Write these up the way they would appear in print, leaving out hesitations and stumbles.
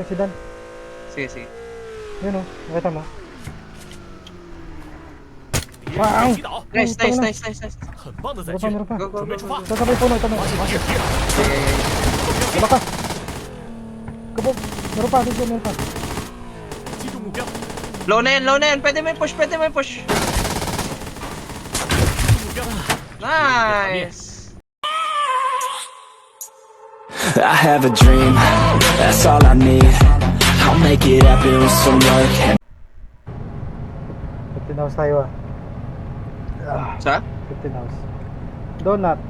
Si Dan. Sige, sige. Yun o, nakita mo. Wow! Nice, nice, nice, nice, nice. Meron pa. Go, go, go, go. Sasabay puno, ito mo. Wala ka. Kabog. Meron pa, dito, meron pa. Low na yan, low na yan. Pwede mo push, pwede mo push. Nice! I have a dream, that's all I need. I'll make it happen with some work. 15 hours tayo ah. Sa? 15 hours. Donut.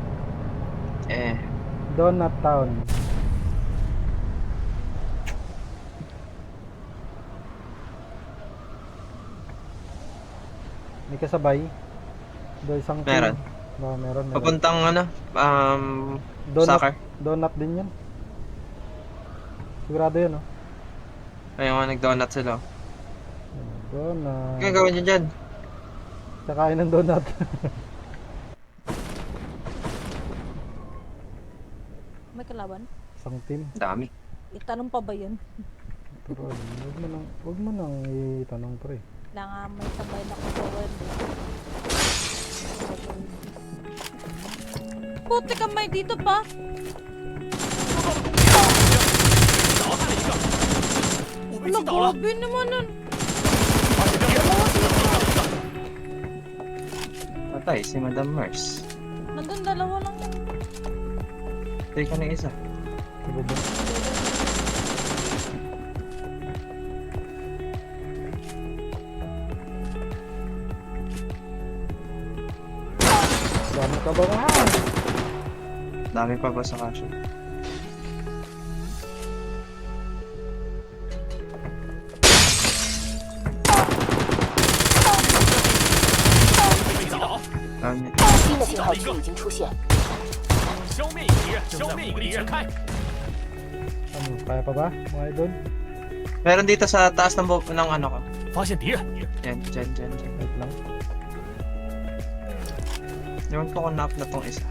Donut Town. May kasabay. Do isang team. Meron. Meron. Papuntang ano, Donut, soccer. Donut din yan. Sigurado yun, oh. Ayun nga, nag-donut sila. Donut. Kaya gawin nyo dyan. Kakain ng donut. May kalaban? Isang team. Dami. Itanong pa ba yun? Pero wag mo nang itanong pre. Kailangan may sabay na kutuwin. Puti ka may dito pa! Wala, grabe naman nun! Patay, si Madam Mars. Nandun dalawa lang yan. Take ka na isa. Diba ba? Dami ka ba nga? Dami pa ba sa kasyo? Dami. 新的信号区已经出现。 Ano, kaya pa ba? Mga idol? Meron dito sa taas ng ano ko. 发现敌人， Yan, dyan. Wait lang. Ewan ko kung nap na tong isa.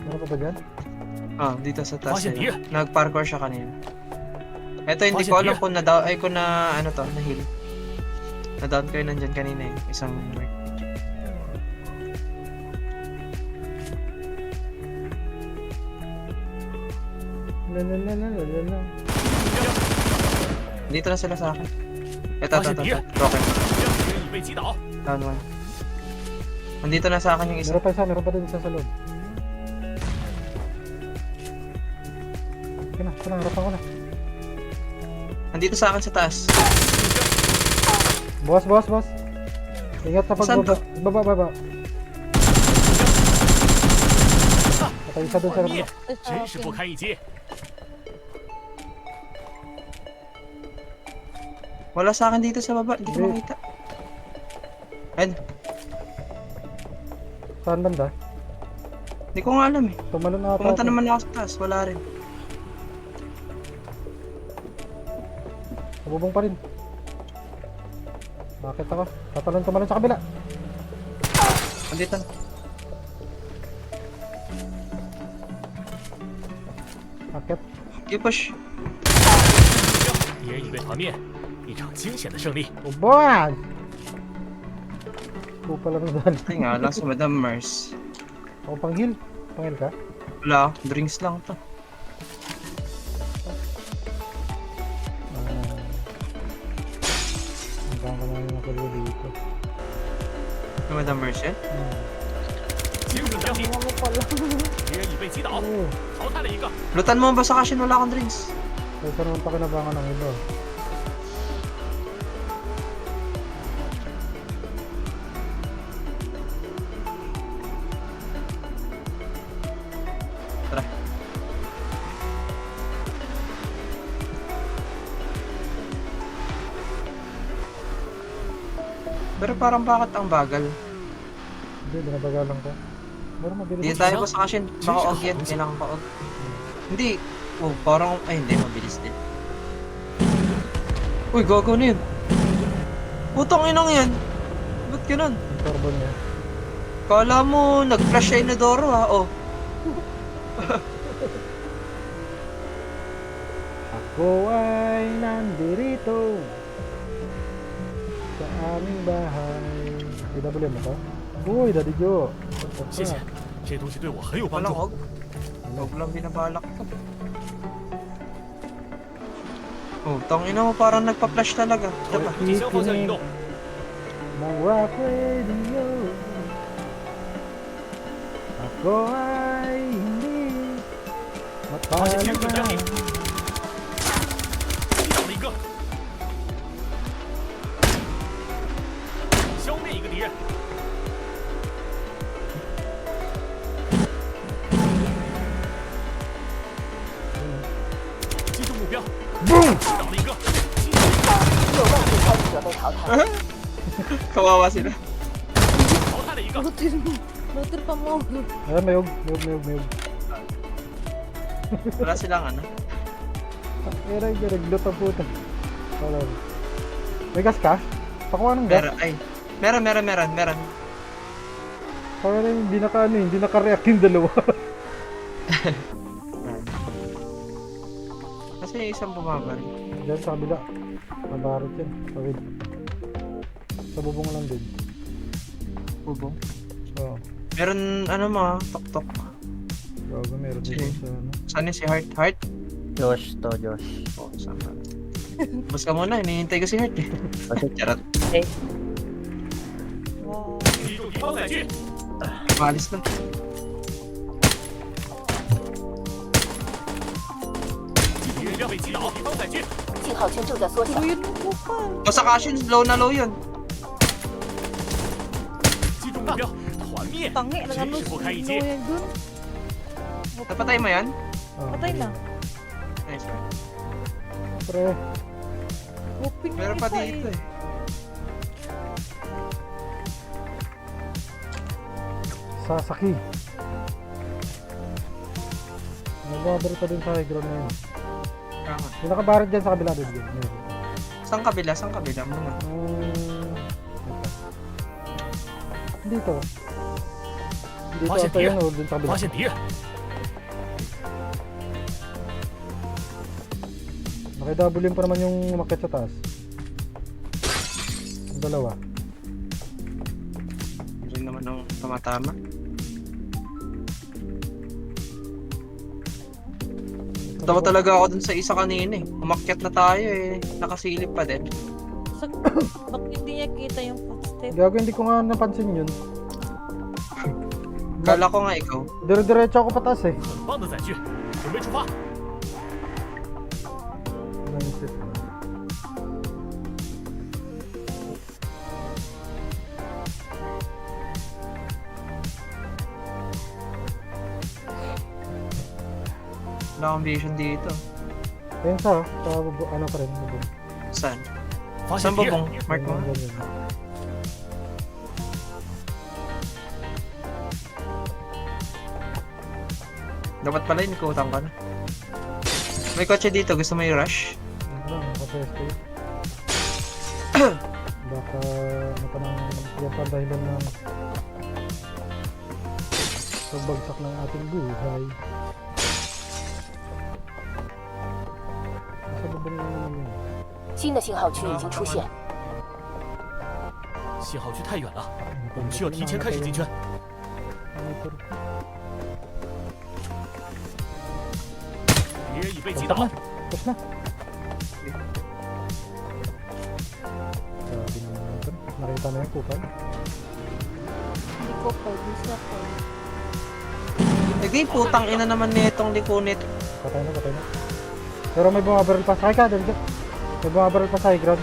Meron pa ba dyan? Dito sa taas. Bakit Ayun. di? Nag-parkour siya kanina. Ito hindi ko alam kung na-down, ay kung na ano to, na-heal. Na-down kayo nandyan kanina eh. Isang mark. Lalalala. Dito na sila sa akin. Ito. Bakit di? Broken. 敌人已被击倒， Down one. Nandito na sa akin yung isa. Meron pa din isa sa loob. Kaya na, harapan ko na. Nandito sa akin sa taas. Boss. Ingat sa Saan pagbaba. to? Baba. Patay isa doon sa灭 loob.，真是不堪一击。 Wala sa akin dito sa baba. Hindi ko Hindi. makita. Ayun. Saan banda? Hindi ko nga alam eh. Tumalon na ata. Pumunta ako. naman ako sa taas. Wala rin. Nabubong pa rin. Bakit ako? Tumalon sa kabila. Nandito na. Bakit? Okay, push. 敌人已被团灭，一场惊险的胜利。 Ubod! Ito pala na doon. Ay nga, last si Madam Mars. Ako pang heal. Pang heal ka? Wala, drinks lang to. Hanggang ka na yung nakulo dito. Si Madam Mars yan? 精准将敌，敌人已被击倒， Oo. 淘汰了一个。 Lutan mo ba sa kashin? Wala akong drinks. Kaysa naman pakinabangan ng iba. Tara. Pero parang bakit ang bagal? Hindi, binabagalan ka. Pero mabilis. Hindi tayo pa sa kashin. Baka og yan. Kailangan pa og. Hindi. Oh, parang, ay hindi, mabilis din. Uy, gago na yun. Putang inang yan. Ba't ganun? Yung turbo niya. Kala mo, nag-flash siya Inodoro ha, oh. Ako ay nandirito sa aming bahay. AWM na to? Uy, Daddy Joe. 谢谢，这东西对我很有帮 Walang 助。 hog. Hog lang binabalak ko. Oh, tangina mo parang nagpa-flash talaga. 超人 Diba? 敌向方向移动， Ng rock radio. Ako ay hindi 发现敌人 mapalagay. 压力，击倒了一个，消灭一个敌人。击中目标，击倒了一个，击倒了一个，6万对参与者被淘汰。 Kawawa sila. 淘汰了一个。 Looter pa mo. Ayan, may hug. May hug. Wala silang ano. Pero yung nagluto ang puta. Wala. May gas ka? Pakuha ng gas. Meron, ay. Meron. Kaya na hindi naka-react yung dalawa. Kasi yung isang bumabari. Diyan sa kabila. Mabarot yan. Tawid. Sa bubong lang din. Bubong. Oo. Meron, ano mga, tok-tok. Gago, meron din Sige. sa ano. Saan yun si Heart? Heart? Josh to, Josh. Oo, saan ba? Bus ka muna, hinihintay ko si Heart eh. Charot. Wow. 击中敌方载具， Malis na. 敌人被击倒，敌方载具，信号圈正在缩小， Yun mo bukal. O sa Cashin, low na low yun. 击中目标，团灭， Tangi, 真 nagano 是不堪一 no 击。 yan dun. Napatay mo yan? Oo, Patay na. Nice. Pre, Open yung Meron pa isa dito eh. Sasaki. Nagbabaril pa din sa high ground na yun. Tama. Yung nakabaril dyan sa kabila din. Meron. Saan kabila? Saan kabila muna? Dito. Dito Bakit ata di? yun o dun sa kabila. 发现敌人， Nakidouble pa naman yung umakyat sa taas. Ang dalawa. Hindi rin naman ang tamatama. Tawa talaga ako dun sa isa kanina eh. Umakyat na tayo eh. Nakasilip pa din. Sa, bakit hindi niya kita yung footstep? Gago, hindi ko nga napansin yun. Kala ko nga ikaw. Dire-diretso ako pataas eh. 很棒的载具，准备出发。 Mindset. Wala akong vision dito. Ayun sa ano pa rin. Bubong. Saan? 发现 Saan 敌人， bubong? Mark mo? Ayun, ganyan. Dapat pala inikutan ka na. May kotse dito. Gusto mo i-rush? Ayun lang, kasi escape. Baka ano pa nang yan pa ang dahilan ng pagbagsak ng ating buhay. Nasa bubong lang naman yun. 新的信号区已经出现，信号区太远了，我们需要提前开始进圈。 敌人已被击倒， Tapos na. Sabi naman natin. Nakita na yung kupal. Hindi ko pa, bisa ko. Hindi, putang ina naman nitong likunit. Patay na. Pero may bumabaril pa. Sakay ka, dali ka. May bumabaril pa sa high ground.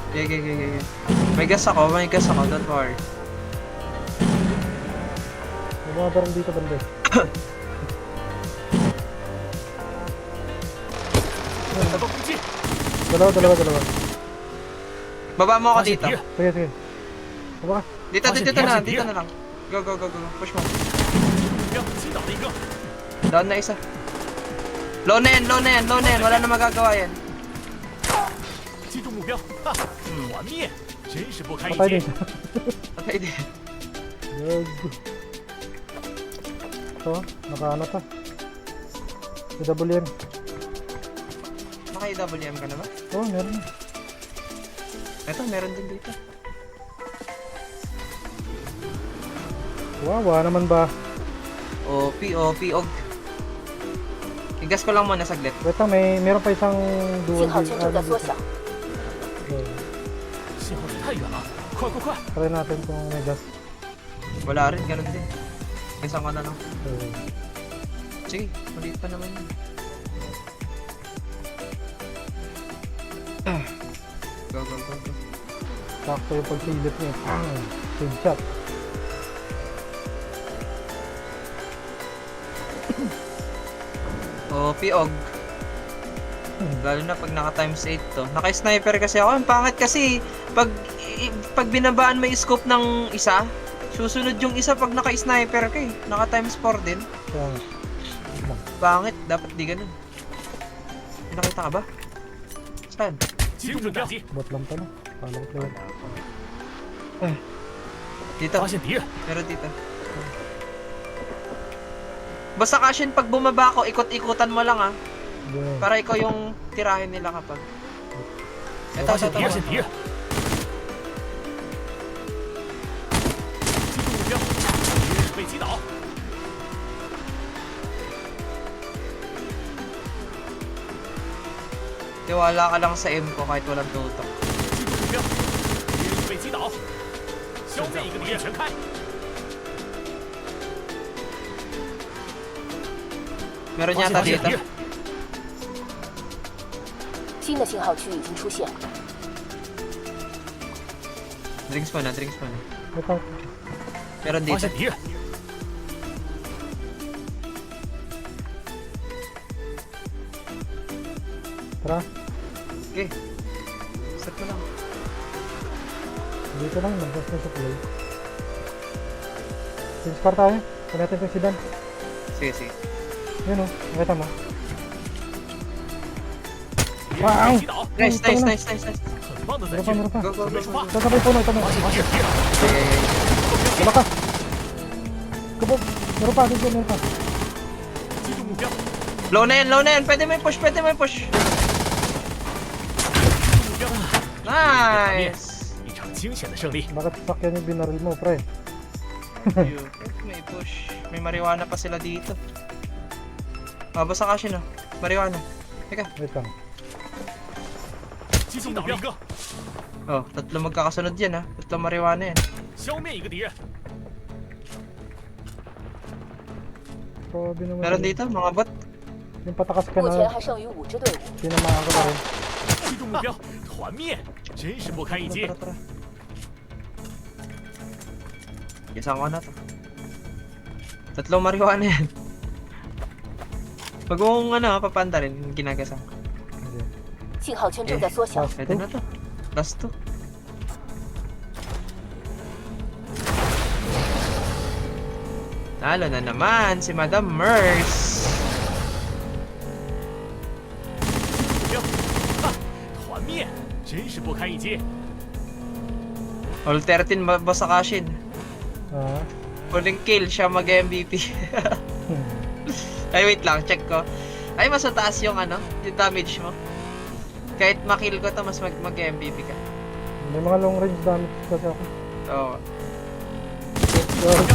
Okay. May gas ako, don't worry. May bumabaril dito banda. Dalawa. Baba mo ako 发现 dito. 敌人， Sige. Baba ka. Dito na lang. Go. Push mo. 目标击倒了一个， Down na isa. Low na yan. Wala na magagawa yan. 击中目标，哈，团灭，真是不堪一 Patay din 击。 siya. Patay din. Gago. Ito, nakaano to. PWM. Naka-WM ka na ba? Oo, meron na. Ito, meron din dito. Wawa naman ba? OP, og. Igas ko lang muna saglit. Wait lang, meron pa isang 信 dual 号圈正在缩 dito. 小， Okay. 信号值太远了，快快快！ Try natin kung may gas. Wala rin, ganun din. Isang ko na lang. Okay. Sige, maliit pa naman yun. Go, go, go, go. Sakto yung pagsilip niya. Headshot. OP, og. Lalo na pag naka times 8 to. Naka-sniper kasi ako. Ang pangit kasi pag binabaan mo yung scope ng isa, susunod yung isa pag naka-sniper ka eh. Naka times 4 din. Kaya nga. Pangit, dapat di ganun. May nakita ka ba? Saan? 击中目标， Bot lang pala. Kala ko player. Dito. 发现敌人， Pero dito. Basta Kashin, pag bumaba ako, ikot-ikutan mo lang ah. Yeah. Para ikaw yung tirahin nila kapag. Ito, 发 ito, 现敌人，发现 ito. 敌人，击中目标，敌人被击倒， Tiwala ka lang sa M ko kahit walang tutok. 击中目标，敌人被击倒，消灭一个敌人，全开。 Meron 发现 yata 敌 dito. 人，新的信号区已经出现。 Drinks muna, drinks muna. Wait lang. Meron 发 dito. 现敌人， Tara. Okay. Set mo lang. Dito lang. Nag-gas na sa play. Change car tayo. Kaya natin itong sedan. Sige, sige. Yun o. Nakita mo. 敌人被击倒， Nice, Ito nice, na. nice, nice, nice. 很棒的载 Meron pa, 具， meron pa. Go, go, 准备 go, 出 go. 发。 Ito sabay puno. Ito mo. 发现敌人，敌人， Okay. Wala ka. Kabog. Meron pa. Dito, meron pa. 击中目标， Low na yan, low na yan. Pwede mo i-push, pwede mo i-push. 目标， Nice. 一场惊险的胜利。 Bakit sasakyan yung binaril mo, pre? Ayun. May push. May marijuana pa sila dito. Ah, basta Kashin oh. Marijuana. Teka. Wait lang. 击中目标， Oh, tatlo magkakasunod yan ha. Tatlo marijuana yan. 消灭一个敌人， Grabe naman. Meron dito, mga bot. Yung patakas ka 目前 na. 还剩余5支队伍， Tinamaan ko na rin. 击中目标，团灭，真是不堪一击 Tara,。tara. Isang ko na to. Tatlong marijuana yan. Pag mong papanda rin, ginagasang. Okay. 信号圈正在缩小， Last Pwede two. na to. Last two. Talo na naman si Madam Merce. 目标，哈，团灭，真是不堪一击。 All 13 boss Kashin. Ah. Huling kill siya mag-MVP. Ay wait lang, check ko. Ay mas mataas yung yung damage mo. Kahit makill ko to, mas mag-MVP ka. May mga long range damage kasi ako. Oo. Sorry.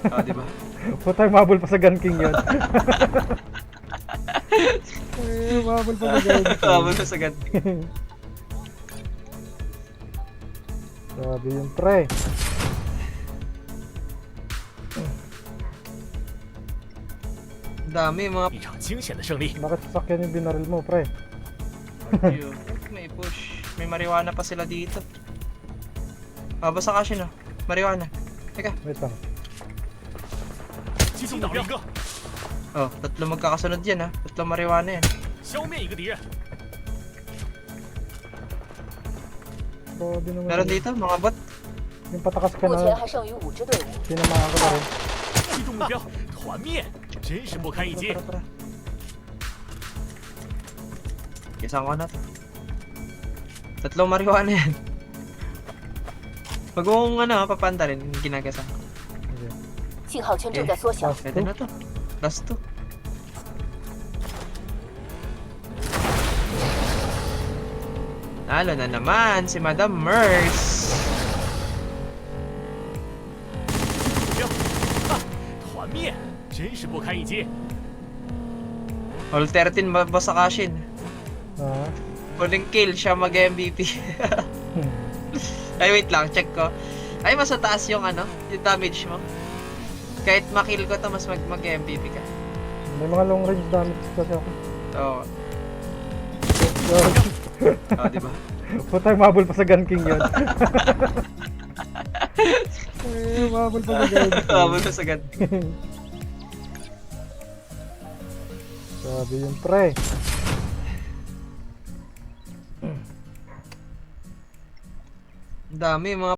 Oh, di ba? Putay, mabul pa sa Gun King yun. Mabul pa sa Gun King. Habol ko sa ganti. Sabi yung pre. Ang dami mga 一场惊险的胜利。 Bakit sasakyan yung binaril mo, pre? Yun. May push. May marijuana pa sila dito. Ah, basta Kashin oh. Marijuana. Teka. Wait lang. 击中目标， Oh, tatlo magkakasunod yan ha. Tatlo marijuana yan. 消灭一个敌人， Grabe naman. Meron yun. dito, mga bot. Yung patakas ka 目前 na. 还剩余5支队伍， Tinamaan ko na rin. 击中目标，团灭，真是不堪一击 Tara,。tara. Isang ko na to. Tatlong marijuana yan. Pag kung ano, papanda rin, ginagasa. 信号圈正在缩小， Last Pwede two. na to. Last two. Nalo na naman si Madam Merce. 团灭，真是不堪一击。 All 13 Basakashin. Ah. Huling kill siya mag-MVP. Ay, wait lang, check ko. Ay, mas mataas yung ano, yung damage mo. Kahit makill ko to, mas mag-MVP ka. May mga long range damage kasi ako. Oo. Yun. Oh, di ba? Puta, mabul pa sa Gun King yun. Mabul pa sa Gun King. Mabul sa sagad. Sabi yung pre. Dami, mga